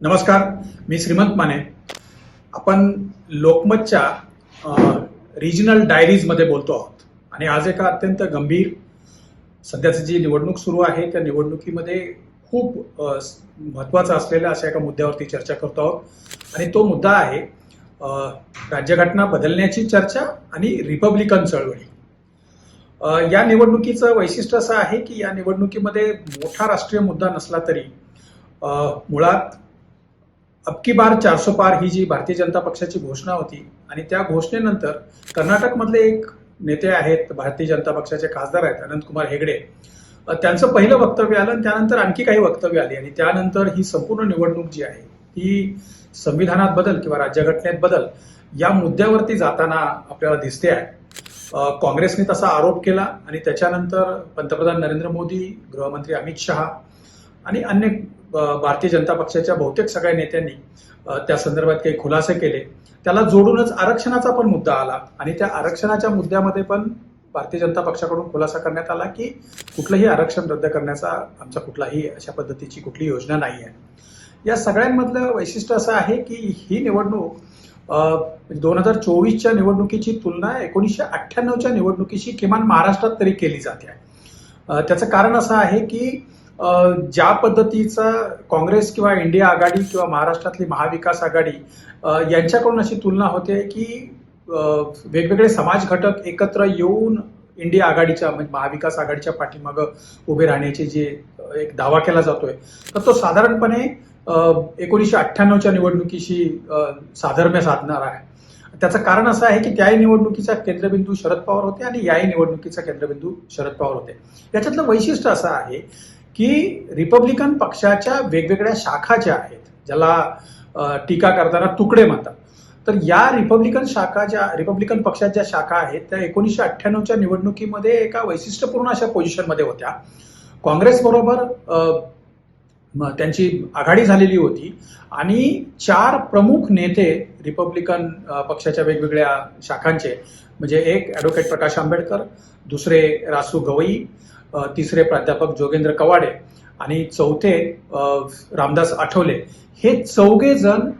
नमस्कार, मी श्रीमंत माने. आपण लोकमतच्या रिजनल डायरीजमध्ये बोलतो आहोत आणि आज एका अत्यंत गंभीर सध्याची जी निवडणूक सुरू आहे त्या निवडणुकीमध्ये खूप महत्त्वाचा असलेल्या अशा एका मुद्द्यावरती चर्चा करतो आहोत आणि तो मुद्दा आहे राज्यघटना बदलण्याची चर्चा आणि रिपब्लिकन चळवळी. या निवडणुकीचं वैशिष्ट्य असं आहे की या निवडणुकीमध्ये मोठा राष्ट्रीय मुद्दा नसला तरी मुळात अब की बार 400 पार ही जी भारतीय जनता पक्षाची घोषणा होती आणि त्या घोषणेनंतर कर्नाटकमधले एक नेते आहेत, भारतीय जनता पक्षाचे खासदार आहेत अनंतकुमार हेगडे, त्यांचं पहिलं वक्तव्य आलं आणि त्यानंतर आणखी काही वक्तव्य आली आणि त्यानंतर ही संपूर्ण निवडणूक जी आहे ती संविधानात बदल किंवा राज्यघटनेत बदल या मुद्द्यावरती जाताना आपल्याला दिसते आहे. काँग्रेसने तसा आरोप केला आणि त्याच्यानंतर पंतप्रधान नरेंद्र मोदी, गृहमंत्री अमित शहा आणि अन्य भारतीय जनता पक्षाच्या बहुतेक सगळ्या नेत्यांनी त्या संदर्भात काही खुलासे केले. त्याला जोडूनच आरक्षणाचा पण मुद्दा आला आणि त्या आरक्षणाच्या मुद्द्यामध्ये पण भारतीय जनता पक्षाकडून खुलासा करण्यात आला की कुठलंही आरक्षण रद्द करण्याचा आमचा कुठलाही अशा पद्धतीची कुठली योजना नाही आहे. या सगळ्यांमधलं वैशिष्ट्य असं आहे की ही निवडणूक 2024च्या निवडणुकीची तुलना 1998च्या निवडणुकीशी किमान महाराष्ट्रात तरी केली जाते. त्याचं कारण असं आहे की ज्या पद्धतीचा काँग्रेस किंवा इंडिया आघाडी किंवा महाराष्ट्रातली महाविकास आघाडी यांच्याकडून अशी तुलना होते की वेगवेगळे समाज घटक एकत्र येऊन इंडिया आघाडीच्या म्हणजे महाविकास आघाडीच्या पाठीमागं उभे राहण्याचे जे एक दावा केला जातोय तर तो साधारणपणे 1998च्या निवडणुकीशी साधर्म्य साधणार आहे. त्याचं कारण असं आहे की त्याही निवडणुकीचा केंद्रबिंदू शरद पवार होते आणि याही निवडणुकीचा केंद्रबिंदू शरद पवार होते. याच्यातलं वैशिष्ट्य असं आहे की रिपब्लिकन पक्षाच्या वेगवेगळ्या शाखा ज्या आहेत, ज्याला टीका करताना तुकडे म्हणतात, तर या रिपब्लिकन पक्षाच्या ज्या शाखा आहेत त्या 1998च्या निवडणुकीमध्ये एका वैशिष्ट्यपूर्ण अशा पोझिशनमध्ये होत्या. काँग्रेस बरोबर त्यांची आघाडी झालेली होती आणि 4 प्रमुख नेते रिपब्लिकन पक्षाच्या वेगवेगळ्या शाखांचे म्हणजे एक ॲडव्होकेट प्रकाश आंबेडकर, दुसरे रासू गवई, तिसरे प्राध्यापक जोगेंद्र कवाडे आणि चौथे रामदास आठवले, हे चौघे जण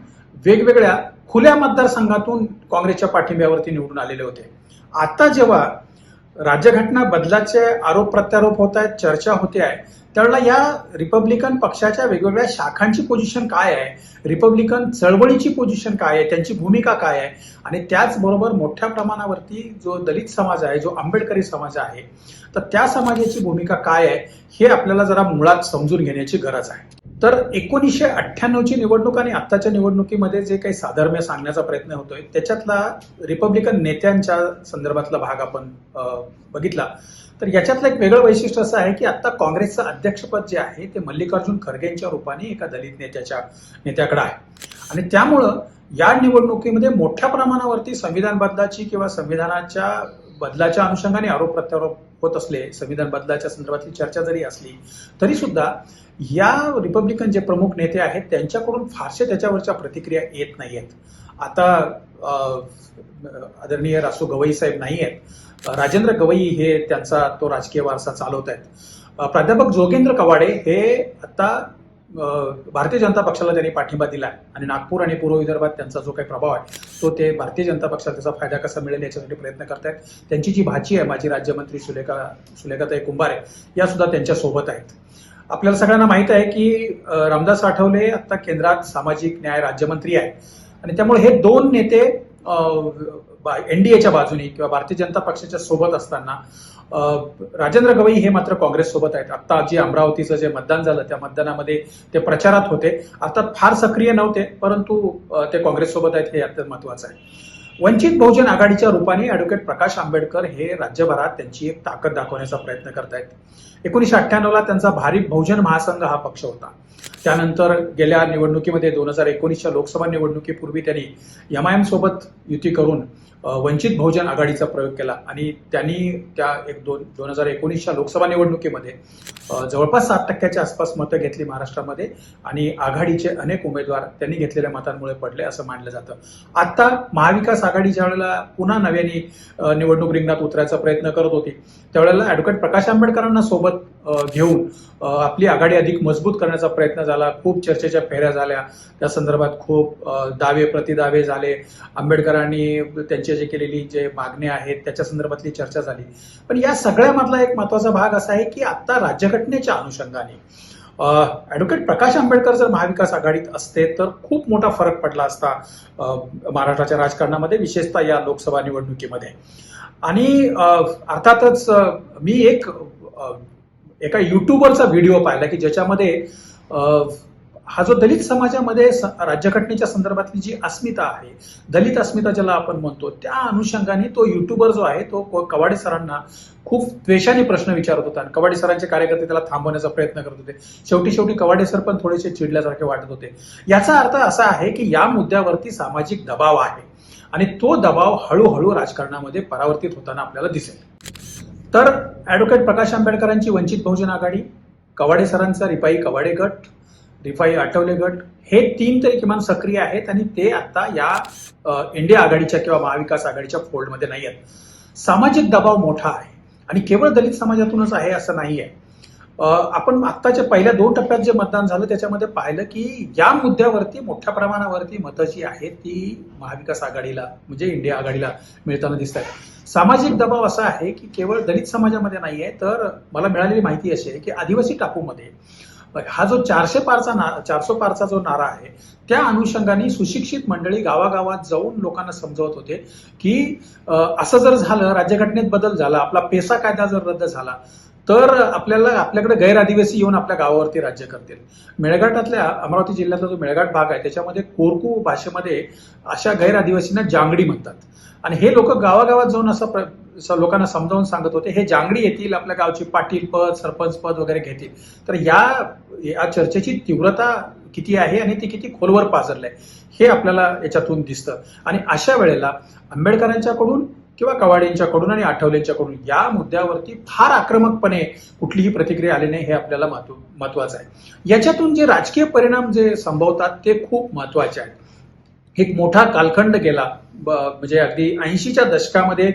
वेगवेगळ्या खुल्या मतदारसंघातून काँग्रेसच्या पाठिंब्यावरती निवडून आलेले होते. आता जेव्हा राज्यघटना बदलाचे आरोप प्रत्यारोप होत आहेत, चर्चा होते आहे, त्यावेळेला या रिपब्लिकन पक्षाच्या वेगवेगळ्या शाखांची पोझिशन काय आहे, रिपब्लिकन चळवळीची पोझिशन काय आहे, त्यांची भूमिका काय आहे आणि त्याचबरोबर मोठ्या प्रमाणावरती जो दलित समाज आहे, जो आंबेडकरी समाज आहे, तर त्या समाजाची भूमिका काय आहे हे आपल्याला जरा मुळात समजून घेण्याची गरज आहे. तर 1998ची निवडणूक आणि आत्ताच्या निवडणुकीमध्ये जे काही साधर्म्य सांगण्याचा प्रयत्न होतोय त्याच्यातला रिपब्लिकन नेत्यांच्या संदर्भातला भाग आपण बघितला तर याच्यातलं एक वेगळं वैशिष्ट्य असं आहे की आता काँग्रेसचं अध्यक्षपद जे आहे ते मल्लिकार्जुन खरगेंच्या रूपाने एका दलित नेत्याकडे आहे आणि त्यामुळं या निवडणुकीमध्ये मोठ्या प्रमाणावरती संविधान बदलाची किंवा संविधानाच्या बदलाच्या अनुषंगाने आरोप प्रत्यारोप होत असले, संविधान बदलाच्या संदर्भातली चर्चा जरी असली तरी सुद्धा या रिपब्लिकन जे प्रमुख नेते आहेत त्यांच्याकडून फारशे त्याच्यावरच्या प्रतिक्रिया येत नाही आहेत. आता आदरणीय रासू गवई साहेब नाही आहेत, राजेंद्र गवई हे त्यांचा तो राजकीय वारसा चालवत आहेत. प्राध्यापक जोगेंद्र कवाडे हे आता भारतीय जनता पक्षाला त्यांनी पाठिंबा दिला आणि नागपूर आणि पूर्व विदर्भात त्यांचा जो काही प्रभाव आहे तो ते भारतीय जनता पक्षाला त्याचा फायदा कसा मिळेल याच्यासाठी प्रयत्न करतायत. त्यांची जी भाची आहे माजी राज्यमंत्री सुलेखाताई कुंभारे या सुद्धा त्यांच्या सोबत आहेत. आपल्याला सगळ्यांना माहित आहे की रामदास आठवले आता केंद्रात सामाजिक न्याय राज्यमंत्री आहेत आणि त्यामुळे हे दोन नेते एनडीएच्या बाजूने किंवा भारतीय जनता पक्षाच्या सोबत असताना राजेंद्र गवई हे मात्र काँग्रेस सोबत आहेत. आता जे अमरावतीचं जे मतदान झालं त्या मतदानामध्ये ते प्रचारात होते, अर्थात फार सक्रिय नव्हते परंतु ते काँग्रेस सोबत आहेत हे अत्यंत महत्वाचं आहे. वंचित बहुजन आघाडीच्या रूपाने ॲडव्होकेट प्रकाश आंबेडकर हे राज्यभरात त्यांची एक ताकद दाखवण्याचा प्रयत्न करतायत. 1998ला त्यांचा भारिप बहुजन महासंघ हा पक्ष होता. त्यानंतर गेल्या निवडणुकीमध्ये 2019च्या लोकसभा निवडणुकीपूर्वी त्यांनी एमआयएम सोबत युती करून वंचित बहुजन आघाडीचा प्रयोग केला आणि त्यांनी त्या 2019च्या लोकसभा निवडणुकीमध्ये जवळपास 7% आसपास मतं घेतली महाराष्ट्रामध्ये आणि आघाडीचे अनेक उमेदवार त्यांनी घेतलेल्या मतांमुळे पडले असं मानलं जातं. आता महाविकास आघाडी ज्या वेळेला पुन्हा नव्याने निवडणूक रिंगणात उतरायचा प्रयत्न करत होती त्यावेळेला ॲडव्होकेट प्रकाश आंबेडकरांना सोबत घेऊन आपली आघाडी अधिक मजबूत करण्याचा प्रयत्न झाला. खूप चर्चेच्या फेऱ्या झाल्या, त्या संदर्भात खूप दावे प्रतिदावे झाले. आंबेडकरांनी त्यांचे जे केलेली जे मागण्या आहेत त्याच्या संदर्भातली चर्चा झाली. पण या सगळ्यामधला एक महत्वाचा भाग असा आहे की आता राज्यघटनेच्या अनुषंगाने ॲडव्होकेट प्रकाश आंबेडकर जर महाविकास आघाडीत असते तर खूप मोठा फरक पडला असता महाराष्ट्राच्या राजकारणामध्ये, विशेषतः या लोकसभा निवडणुकीमध्ये. आणि अर्थातच मी एका युट्यूबरचा व्हिडिओ पाहिला की ज्याच्यामध्ये हा जो दलित समाजामध्ये राज्यघटनेच्या संदर्भातली जी अस्मिता आहे, दलित अस्मिता ज्याला आपण म्हणतो, त्या अनुषंगाने तो युट्यूबर जो आहे तो कवाडे सरांना खूप द्वेषाने प्रश्न विचारत होता आणि कवाडे सरांचे कार्यकर्ते त्याला थांबवण्याचा प्रयत्न करत होते. शेवटी कवाडे सर पण थोडेसे चिडल्यासारखे वाटत होते. याचा अर्थ असा आहे की या मुद्द्यावरती सामाजिक दबाव आहे आणि तो दबाव हळूहळू राजकारणामध्ये परावर्तित होताना आपल्याला दिसेल. तर ॲडव्होकेट प्रकाश आंबेडकरांची वंचित बहुजन आघाडी, कवाडे सरांचा रिपाई कवाडे गट, रिपाई आठवले गट, हे 3 तरी किमान सक्रिय आहेत आणि ते आता या इंडिया आघाडीच्या किंवा महाविकास आघाडीच्या फोल्डमध्ये नाही आहेत. सामाजिक दबाव मोठा आहे आणि केवळ दलित समाजातूनच आहे असं नाही आहे. आपण आत्ताच्या पहिल्या 2 टप्प्यात जे मतदान झालं त्याच्यामध्ये पाहिलं की या मुद्द्यावरती मोठ्या प्रमाणावरती मतं जी आहेत ती महाविकास आघाडीला म्हणजे इंडिया आघाडीला मिळताना दिसत आहेत. सामाजिक दबाव असा आहे की केवळ दलित समाजामध्ये नाही आहे, तर मला मिळालेली माहिती अशी आहे की आदिवासी टापूमध्ये हा जो 400 पारचा जो नारा आहे त्या अनुषंगाने सुशिक्षित मंडळी गावागावात जाऊन लोकांना समजवत होते की असं जर झालं, राज्यघटनेत बदल झाला, आपला पेसा कायदा जर रद्द झाला तर आपल्याकडे गैर आदिवासी येऊन आपल्या गावावरती राज्य करतील. मेळघाटातल्या अमरावती जिल्ह्यातला जो मेळघाट भाग आहे त्याच्यामध्ये कोरकू भाषेमध्ये अशा गैर आदिवासींना जांगडी म्हणतात आणि हे लोक गावागावात जाऊन असं लोकांना समजावून सांगत होते, हे जांगडी येतील, आपल्या गावची पाटील पद, सरपंच पद वगैरे घेतील. तर या चर्चेची तीव्रता किती आहे आणि ती किती खोलवर पाझरलंय हे आपल्याला याच्यातून दिसतं. आणि अशा वेळेला आंबेडकरांच्याकडून किंवा कवाडेंच्याकडून आणि आठवलेंच्याकडून या मुद्द्यावरती फार आक्रमकपणे कुठलीही प्रतिक्रिया आली नाही हे आपल्याला महत्वाचं आहे. याच्यातून जे राजकीय परिणाम जे संभवतात ते खूप महत्वाचे आहेत. एक मोठा कालखंड गेला, म्हणजे अगदी 80च्या दशकामध्ये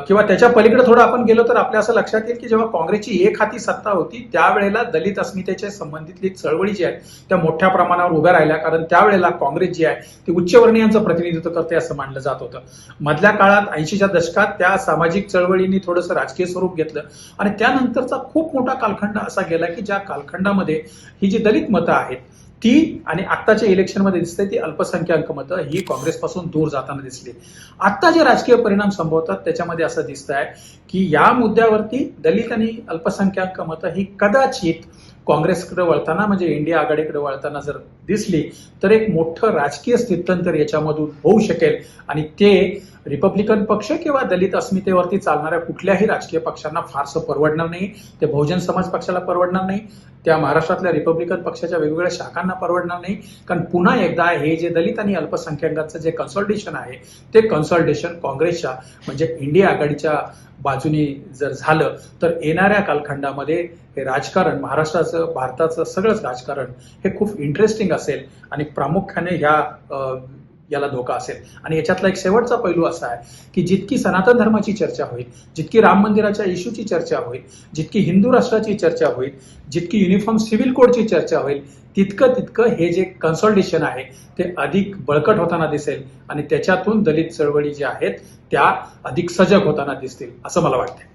किंवा त्याच्या पलीकडे थोडं आपण गेलो तर आपल्या असं लक्षात येईल की जेव्हा काँग्रेसची एक हाती सत्ता होती त्यावेळेला दलित अस्मितेच्या संबंधितली चळवळी जी आहे त्या मोठ्या प्रमाणावर उभ्या राहिल्या, कारण त्यावेळेला काँग्रेस जी आहे ती उच्चवर्णीयांचं प्रतिनिधित्व करते असं मानलं जात होतं. मधल्या काळात 80च्या दशकात त्या सामाजिक चळवळींनी थोडंसं राजकीय स्वरूप घेतलं आणि त्यानंतरचा खूप मोठा कालखंड असा गेला की ज्या कालखंडामध्ये ही जी दलित मतं आहेत ती आणि आत्ताच्या इलेक्शनमध्ये दिसते ती अल्पसंख्याक मतं ही काँग्रेसपासून दूर जाताना दिसली. आत्ता जे राजकीय परिणाम संभवतात त्याच्यामध्ये असं दिसत आहे की या मुद्द्यावरती दलित आणि अल्पसंख्याक मतं ही कदाचित काँग्रेसकडे वळताना म्हणजे इंडिया आघाडीकडे वळताना जर दिसली तर एक मोठं राजकीय स्थित्यंतर याच्यामधून होऊ शकेल आणि ते रिपब्लिकन पक्ष किंवा दलित अस्मितेवरती चालणाऱ्या कुठल्याही राजकीय पक्षांना फारसं परवडणार नाही. ते बहुजन समाज पक्षाला परवडणार नाही, त्या महाराष्ट्रातल्या रिपब्लिकन पक्षाच्या वेगवेगळ्या शाखांना परवडणार नाही. कारण पुन्हा एकदा हे जे दलित आणि अल्पसंख्याकांचं जे कन्सॉलिडेशन आहे ते कन्सॉलिडेशन काँग्रेसच्या म्हणजे इंडिया आघाडीच्या बाजूने जर झालं तर येणाऱ्या कालखंडामध्ये हे राजकारण महाराष्ट्राचं भारताचं सगळंच राजकारण हे खूप इंटरेस्टिंग असेल आणि प्रामुख्याने याला धोका असेल. आणि याच्यातला एक शेवटचा पैलू असा आहे की जितकी सनातन धर्माची चर्चा होईल, जितकी राम मंदिराच्या इश्यूची चर्चा होईल, जितकी हिंदू राष्ट्राची चर्चा होईल, जितकी युनिफॉर्म सिव्हिल कोडची चर्चा होईल तितकं हे जे कन्सॉलिडेशन आहे ते अधिक बळकट होताना दिसेल आणि त्याच्यातून दलित चळवळी ज्या आहेत त्या अधिक सजग होताना दिसतील असं मला वाटतं.